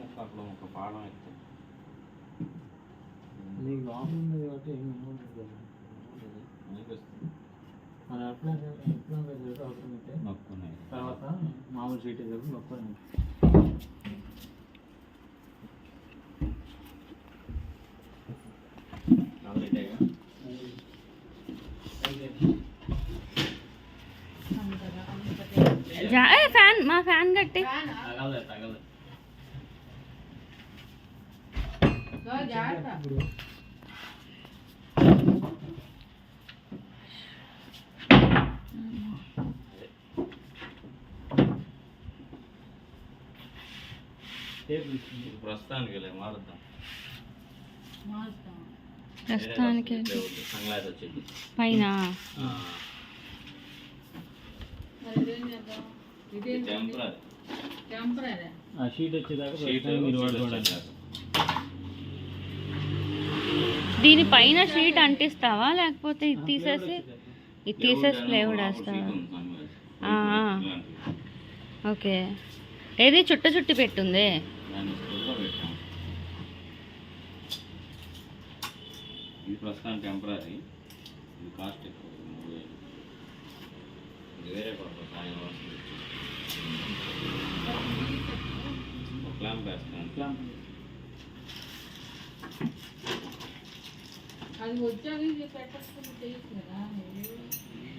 ముక్క అక్కడ ముక్క పాడం ఎత్తే నీకు లోపల ఉంది కాబట్టి ఏమి అనిపిస్తుంది. అది ఎట్లా అవుతుంది నొక్కున్నాయి తర్వాత మామూలు సీట్ దగ్గర నొక్కున్నాయి. ఫ్యాన్ మా ఫ్యాన్ కట్టి ప్రస్తుతానికి మారుద్దాం. ప్రస్తుతానికి పైన ఆ షీట్ వచ్చేదాకా మీరు వాడుకోవడానికి. దీనిపైన షీట్ అంటిస్తావా లేకపోతే ఇది తీసేసి ప్లేవుడ్ వేస్తావా? ఓకే. ఏది చుట్టి పెట్టుంది. ఇది ప్రస్తుతం టెంపరీ, ఇది కాస్ట్ ఎక్కువ, 3000. ఇది వేరే పర్పస్ ఆయన ఒక క్లాంప్ వేస్తాను. అది వచ్చాక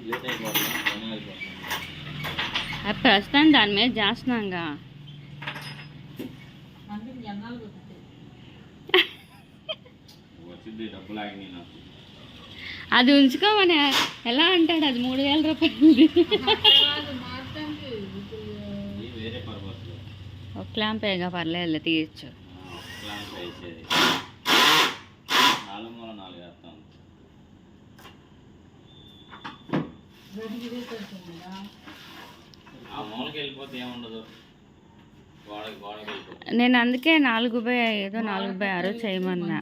లేట్ అయిపోతుంది, పని అయిపోతుంది. ప్రస్తుతం దాని మీద చేస్తున్నాంగా. వచ్చింది డబ్బులు ఆగినాయి నాకు. అది ఉంచుకోమని ఎలా అంటాడు? అది 3000 రూపాయలది. వేరే పర్పస్ ఒక క్లాంపేగా పర్లేదు తీయచ్చు. క్లాంప్ వేసేది 4 మూల 4 వేస్తాం. ఆ మూలకి వెళ్ళిపోతే ఏముండదు, గోడకి వెళ్ళిపోతుంది. నేను అందుకే 4/6 చేయమన్నా.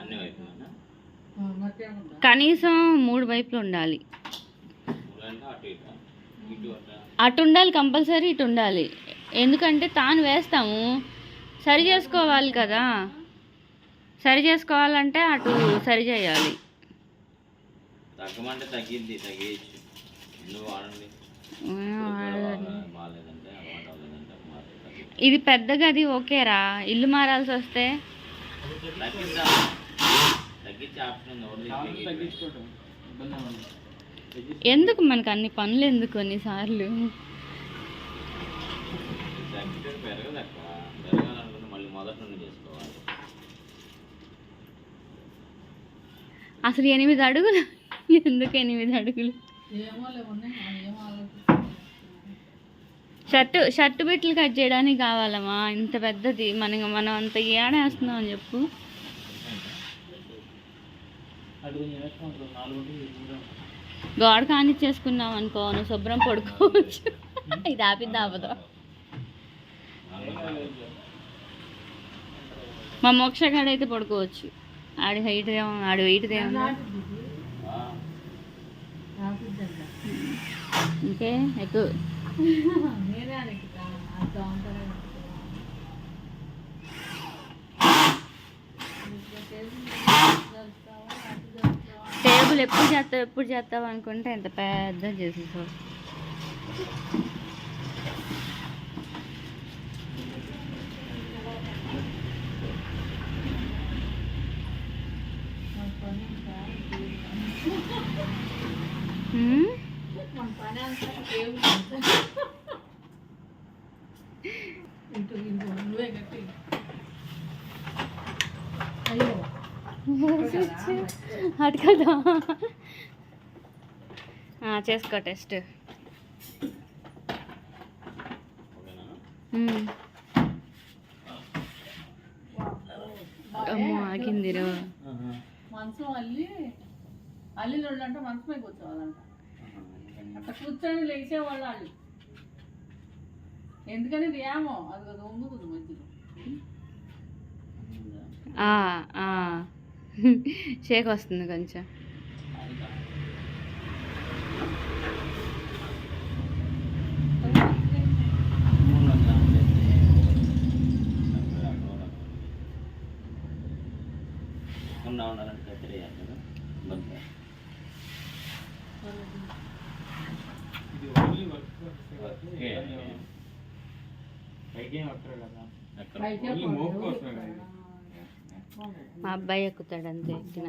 అన్ని వైపులా కనీసం 3 వైపులు ఉండాలి. అటు ఇటు అటు ఉండాలి కంపల్సరీ, ఇటు ఉండాలి. ఎందుకంటే తాను వేస్తాము, సరి చేసుకోవాలి కదా. సరి చేసుకోవాలంటే అటు సరి చేయాలి. తగ్గమంటే తగ్గిద్ది, తగ్గించు. ఎందుకు వాడండి. ఇది పెద్ద గది ఓకేరా. ఇల్లు మారాల్సి వస్తే ఎందుకు మనకు అన్ని పనులు ఎందుకు కొన్నిసార్లు? అసలు 8 అడుగులు ఎందుకు? 8 అడుగులు షర్టు బిట్లు కట్ చేయడానికి కావాలమ్మా ఇంత పెద్దది. మనం అంత ఏడేస్తున్నాం అని చెప్పు. గోడ కానిచ్చేసుకున్నాం అనుకో, నువ్వు శుభ్రం పడుకోవచ్చు. ఇది ఆపిద్ది ఆపదు. మా మోక్షగాడైతే పడుకోవచ్చు. ఆడి హైట్ ఏమో, ఆడి వెయిట్ ఏమో. ఇంకే ఎక్కువ టేబుల్ ఎప్పుడు చేస్తావు అనుకుంటే ఎంత పెద్ద చేసేసావు. అటు కదా చేసుకో టెస్ట్. అమ్మో ఆగింది. మంచం అల్లిలో అంటే మంచమే కూర్చోవాలంట. అట్లా కూర్చొని లేచేవాళ్ళు వాళ్ళు. ఎందుకని ఇది ఏమో అది కదా వంగుతుంది మధ్యలో. షేక్ వస్తుంది కొంచెం. ఎక్కకుండా ఉండాలంటే కత్తిరేయాలి కదా బంద్. ఇది ఓన్లీ వర్క్ ఓకే. పైకేం అక్కడ కదా ఎక్కడ పైకే ఓన్లీ మోపు పోదు. కోసమే కదా ఇది. మా అబ్బాయి ఎక్కుతాడు అంతే ఎక్కిన